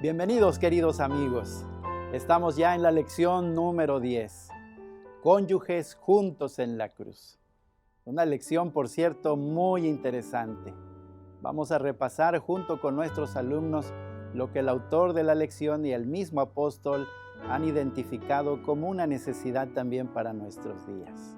Bienvenidos, queridos amigos. Estamos ya en la lección número 10. Cónyuges juntos en la cruz. Una lección, por cierto, muy interesante. Vamos a repasar junto con nuestros alumnos lo que el autor de la lección y el mismo apóstol han identificado como una necesidad también para nuestros días.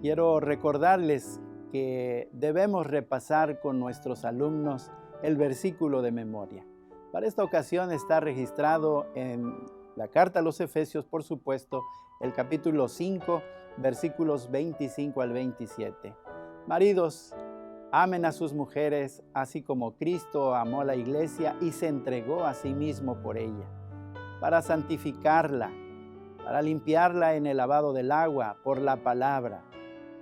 Quiero recordarles que debemos repasar con nuestros alumnos el versículo de memoria. Para esta ocasión está registrado en la carta a los Efesios, por supuesto, el capítulo 5, versículos 25 al 27. Maridos, amen a sus mujeres, así como Cristo amó a la iglesia y se entregó a sí mismo por ella, para santificarla, para limpiarla en el lavado del agua por la palabra,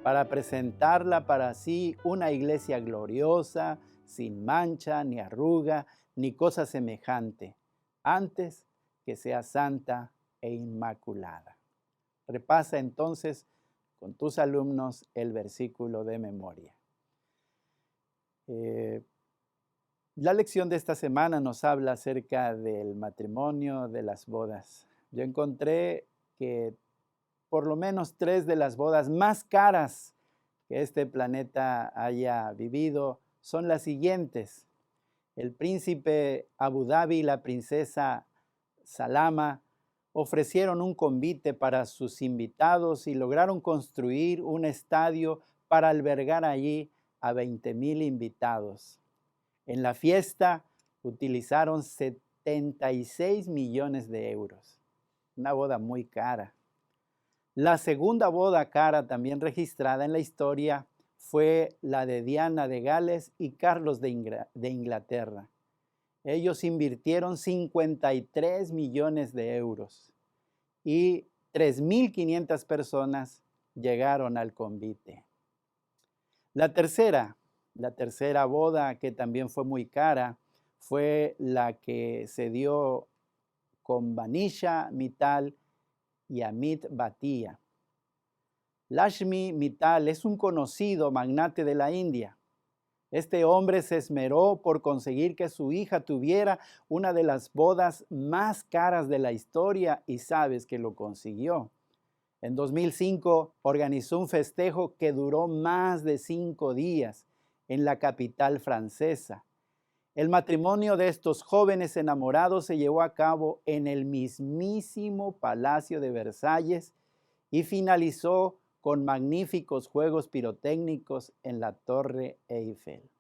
para presentarla para sí una iglesia gloriosa, sin mancha, ni arruga, ni cosa semejante, antes que sea santa e inmaculada. Repasa entonces con tus alumnos el versículo de memoria. La lección de esta semana nos habla acerca del matrimonio, de las bodas. Yo encontré que por lo menos 3 de las bodas más caras que este planeta haya vivido son las siguientes. El príncipe Abu Dhabi y la princesa Salama ofrecieron un convite para sus invitados y lograron construir un estadio para albergar allí a 20,000 invitados. En la fiesta utilizaron 76 millones de euros. Una boda muy cara. La segunda boda cara también registrada en la historia fue la de Diana de Gales y Carlos de Inglaterra. Ellos invirtieron 53 millones de euros y 3,500 personas llegaron al convite. La tercera boda, que también fue muy cara, fue la que se dio con Manisha Mittal y Amit Bhatia. Lakshmi Mittal es un conocido magnate de la India. Este hombre se esmeró por conseguir que su hija tuviera una de las bodas más caras de la historia y sabes que lo consiguió. En 2005 organizó un festejo que duró más de 5 días en la capital francesa. El matrimonio de estos jóvenes enamorados se llevó a cabo en el mismísimo Palacio de Versalles y finalizó con magníficos juegos pirotécnicos en la Torre Eiffel.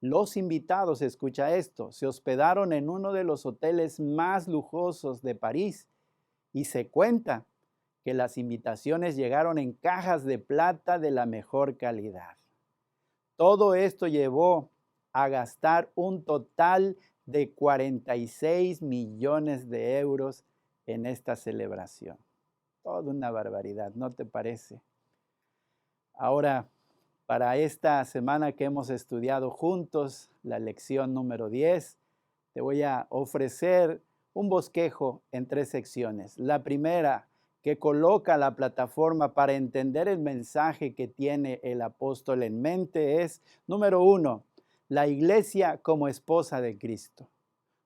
Los invitados, escucha esto, se hospedaron en uno de los hoteles más lujosos de París y se cuenta que las invitaciones llegaron en cajas de plata de la mejor calidad. Todo esto llevó a gastar un total de 46 millones de euros en esta celebración. Toda una barbaridad, ¿no te parece? Ahora, para esta semana que hemos estudiado juntos, la lección número 10, te voy a ofrecer un bosquejo en 3 secciones. La primera, que coloca la plataforma para entender el mensaje que tiene el apóstol en mente, es, número 1, la iglesia como esposa de Cristo.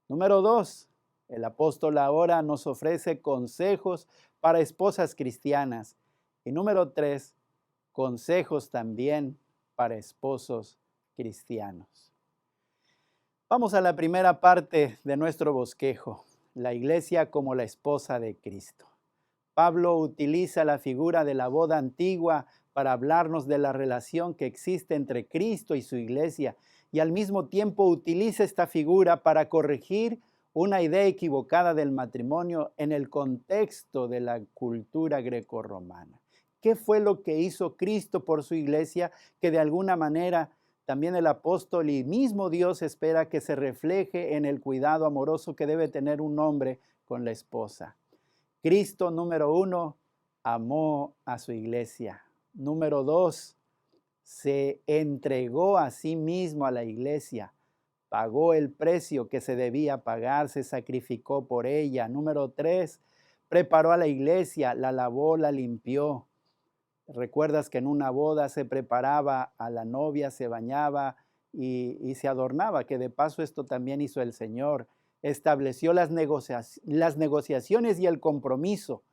Número 2, el apóstol ahora nos ofrece consejos para esposas cristianas. Y número 3, consejos también para esposos cristianos. Vamos a la primera parte de nuestro bosquejo, la iglesia como la esposa de Cristo. Pablo utiliza la figura de la boda antigua para hablarnos de la relación que existe entre Cristo y su iglesia y al mismo tiempo utiliza esta figura para corregir una idea equivocada del matrimonio en el contexto de la cultura grecorromana. ¿Qué fue lo que hizo Cristo por su iglesia que de alguna manera también el apóstol y mismo Dios espera que se refleje en el cuidado amoroso que debe tener un hombre con la esposa? Cristo, número 1, amó a su iglesia. Número 2, se entregó a sí mismo a la iglesia. Pagó el precio que se debía pagar, se sacrificó por ella. Número 3, preparó a la iglesia, la lavó, la limpió. Recuerdas que en una boda se preparaba a la novia, se bañaba y se adornaba, que de paso esto también hizo el Señor. estableció las negociaciones y el compromiso,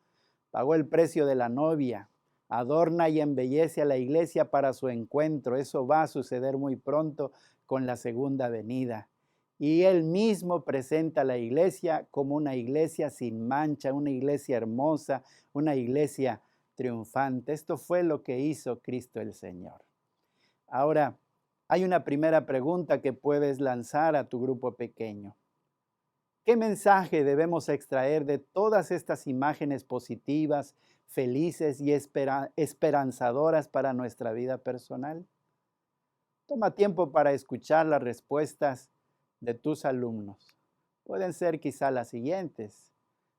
pagó el precio de la novia, adorna y embellece a la iglesia para su encuentro. Eso va a suceder muy pronto con la segunda venida. Y Él mismo presenta a la iglesia como una iglesia sin mancha, una iglesia hermosa, una iglesia triunfante. Esto fue lo que hizo Cristo el Señor. Ahora, hay una primera pregunta que puedes lanzar a tu grupo pequeño. ¿Qué mensaje debemos extraer de todas estas imágenes positivas, felices y esperanzadoras para nuestra vida personal? Toma tiempo para escuchar las respuestas de tus alumnos. Pueden ser quizá las siguientes.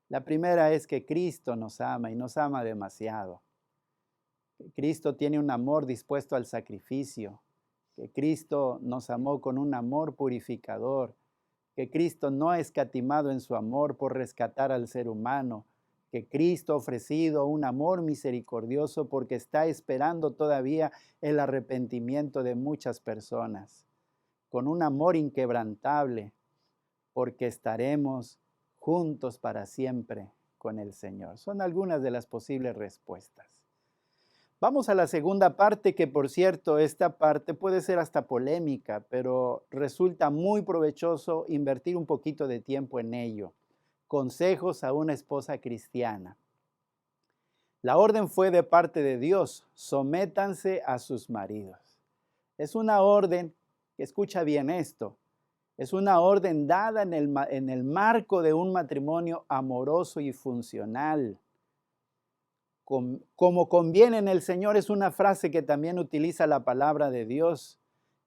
La primera es que Cristo nos ama y nos ama demasiado. Que Cristo tiene un amor dispuesto al sacrificio. Que Cristo nos amó con un amor purificador. Que Cristo no ha escatimado en su amor por rescatar al ser humano, que Cristo ha ofrecido un amor misericordioso porque está esperando todavía el arrepentimiento de muchas personas, con un amor inquebrantable, porque estaremos juntos para siempre con el Señor. Son algunas de las posibles respuestas. Vamos a la segunda parte, que por cierto, esta parte puede ser hasta polémica, pero resulta muy provechoso invertir un poquito de tiempo en ello. Consejos a una esposa cristiana. La orden fue de parte de Dios: sométanse a sus maridos. Es una orden, que escucha bien esto, es una orden dada en el marco de un matrimonio amoroso y funcional. Como conviene en el Señor es una frase que también utiliza la palabra de Dios,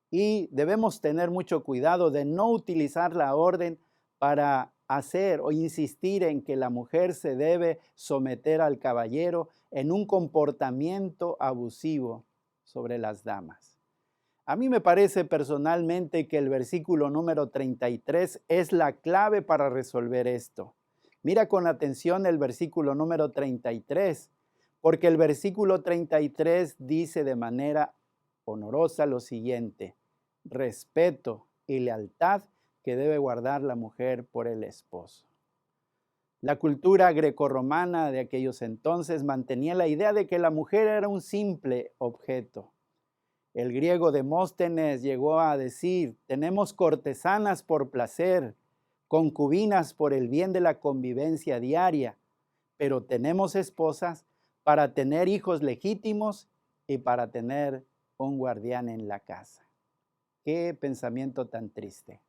y debemos tener mucho cuidado de no utilizar la orden para hacer o insistir en que la mujer se debe someter al caballero en un comportamiento abusivo sobre las damas. A mí me parece personalmente que el versículo número 33 es la clave para resolver esto. Mira con atención el versículo número 33. Porque el versículo 33 dice de manera honorosa lo siguiente: respeto y lealtad que debe guardar la mujer por el esposo. La cultura grecorromana de aquellos entonces mantenía la idea de que la mujer era un simple objeto. El griego Demóstenes llegó a decir: tenemos cortesanas por placer, concubinas por el bien de la convivencia diaria, pero tenemos esposas para tener hijos legítimos y para tener un guardián en la casa. Qué pensamiento tan triste.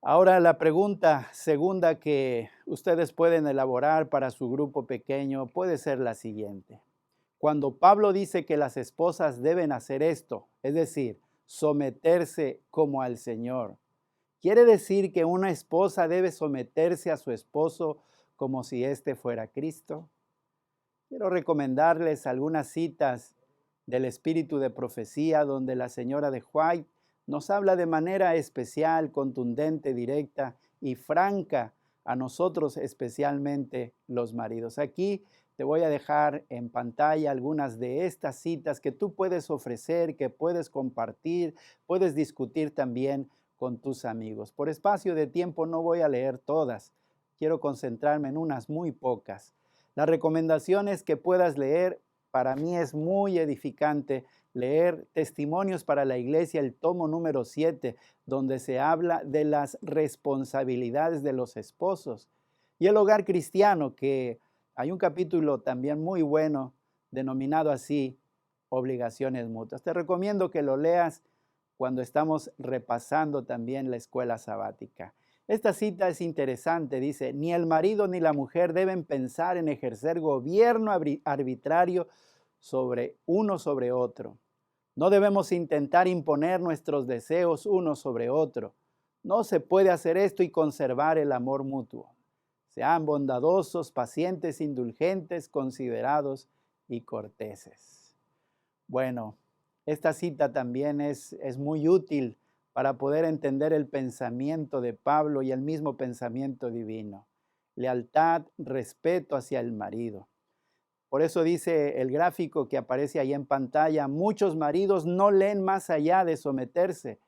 Ahora la pregunta segunda que ustedes pueden elaborar para su grupo pequeño puede ser la siguiente. Cuando Pablo dice que las esposas deben hacer esto, es decir, someterse como al Señor, ¿quiere decir que una esposa debe someterse a su esposo como si éste fuera Cristo? Quiero recomendarles algunas citas del Espíritu de Profecía, donde la señora de White nos habla de manera especial, contundente, directa y franca a nosotros, especialmente los maridos. Aquí te voy a dejar en pantalla algunas de estas citas que tú puedes ofrecer, que puedes compartir, puedes discutir también con tus amigos. Por espacio de tiempo no voy a leer todas, quiero concentrarme en unas muy pocas. La recomendación es que puedas leer. Para mí es muy edificante leer Testimonios para la Iglesia, el tomo número 7, donde se habla de las responsabilidades de los esposos. Y el hogar cristiano, que hay un capítulo también muy bueno denominado así, Obligaciones mutuas. Te recomiendo que lo leas cuando estamos repasando también la escuela sabática. Esta cita es interesante, dice: ni el marido ni la mujer deben pensar en ejercer gobierno arbitrario sobre otro. No debemos intentar imponer nuestros deseos uno sobre otro. No se puede hacer esto y conservar el amor mutuo. Sean bondadosos, pacientes, indulgentes, considerados y corteses. Bueno, esta cita también es muy útil para poder entender el pensamiento de Pablo y el mismo pensamiento divino. Lealtad, respeto hacia el marido. Por eso dice el gráfico que aparece ahí en pantalla: muchos maridos no leen más allá de someterse.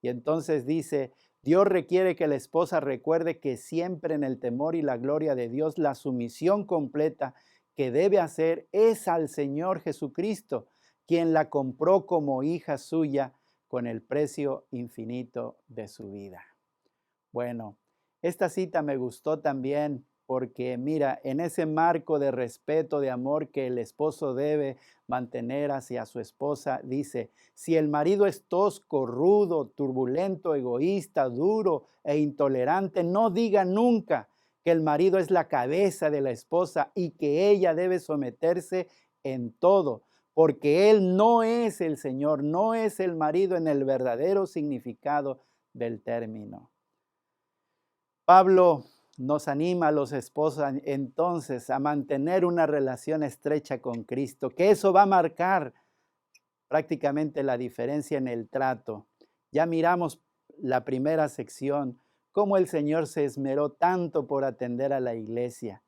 Y entonces dice: Dios requiere que la esposa recuerde que siempre en el temor y la gloria de Dios, la sumisión completa que debe hacer es al Señor Jesucristo, quien la compró como hija suya con el precio infinito de su vida. Bueno, esta cita me gustó también porque mira, en ese marco de respeto, de amor que el esposo debe mantener hacia su esposa, dice, si el marido es tosco, rudo, turbulento, egoísta, duro e intolerante, no diga nunca que el marido es la cabeza de la esposa y que ella debe someterse en todo, porque él no es el Señor, no es el marido en el verdadero significado del término. Pablo nos anima a los esposos entonces a mantener una relación estrecha con Cristo, que eso va a marcar prácticamente la diferencia en el trato. Ya miramos la primera sección, cómo el Señor se esmeró tanto por atender a la iglesia.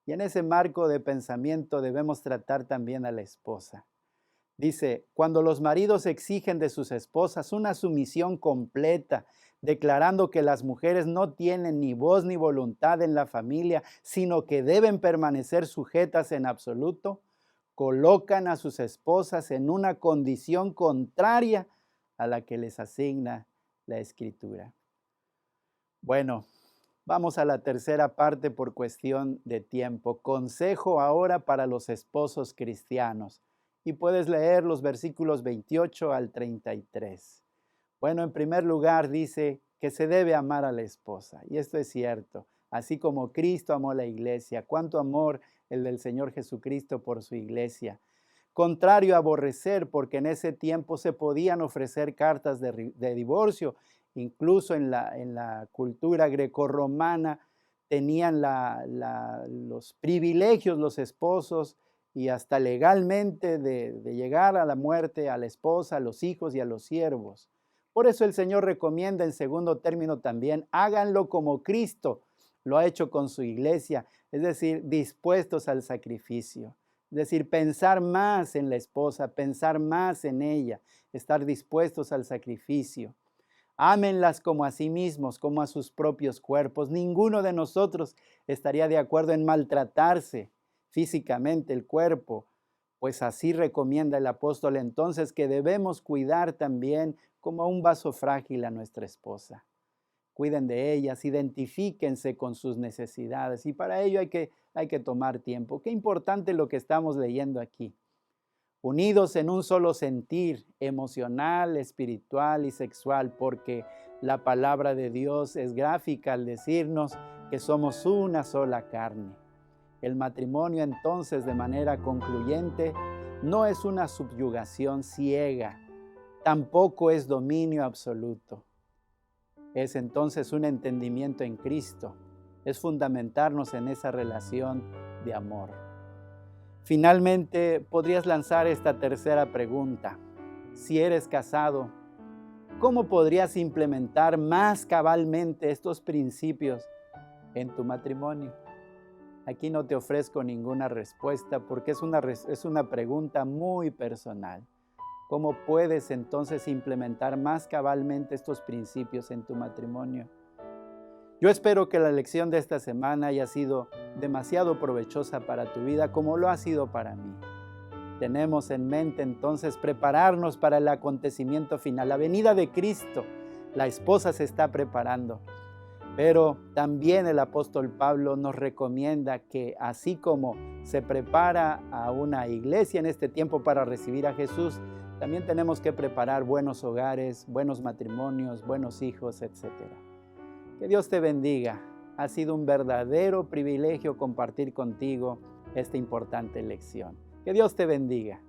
Y en ese marco de pensamiento debemos tratar también a la esposa. Dice, cuando los maridos exigen de sus esposas una sumisión completa, declarando que las mujeres no tienen ni voz ni voluntad en la familia, sino que deben permanecer sujetas en absoluto, colocan a sus esposas en una condición contraria a la que les asigna la Escritura. Bueno, vamos a la tercera parte por cuestión de tiempo. Consejo ahora para los esposos cristianos. Y puedes leer los versículos 28 al 33. Bueno, en primer lugar dice que se debe amar a la esposa. Y esto es cierto. Así como Cristo amó a la iglesia. Cuánto amor el del Señor Jesucristo por su iglesia. Contrario a aborrecer, porque en ese tiempo se podían ofrecer cartas de divorcio. Incluso en la cultura grecorromana tenían los privilegios los esposos y hasta legalmente de llegar a la muerte a la esposa, a los hijos y a los siervos. Por eso el Señor recomienda en segundo término también, háganlo como Cristo lo ha hecho con su iglesia, es decir, dispuestos al sacrificio. Es decir, pensar más en la esposa, pensar más en ella, estar dispuestos al sacrificio. Ámenlas como a sí mismos, como a sus propios cuerpos. Ninguno de nosotros estaría de acuerdo en maltratarse físicamente el cuerpo, pues así recomienda el apóstol entonces que debemos cuidar también como a un vaso frágil a nuestra esposa. Cuiden de ellas, identifíquense con sus necesidades y para ello hay que tomar tiempo. Qué importante lo que estamos leyendo aquí. Unidos en un solo sentir emocional, espiritual y sexual, porque la palabra de Dios es gráfica al decirnos que somos una sola carne. El matrimonio entonces, de manera concluyente, no es una subyugación ciega, tampoco es dominio absoluto. Es entonces un entendimiento en Cristo, es fundamentarnos en esa relación de amor. Finalmente, podrías lanzar esta tercera pregunta. Si eres casado, ¿cómo podrías implementar más cabalmente estos principios en tu matrimonio? Aquí no te ofrezco ninguna respuesta porque es una pregunta muy personal. ¿Cómo puedes entonces implementar más cabalmente estos principios en tu matrimonio? Yo espero que la lección de esta semana haya sido demasiado provechosa para tu vida como lo ha sido para mí. Tenemos en mente entonces prepararnos para el acontecimiento final, la venida de Cristo. La esposa se está preparando, pero también el apóstol Pablo nos recomienda que así como se prepara a una iglesia en este tiempo para recibir a Jesús, también tenemos que preparar buenos hogares, buenos matrimonios, buenos hijos, etc. Que Dios te bendiga. Ha sido un verdadero privilegio compartir contigo esta importante lección. Que Dios te bendiga.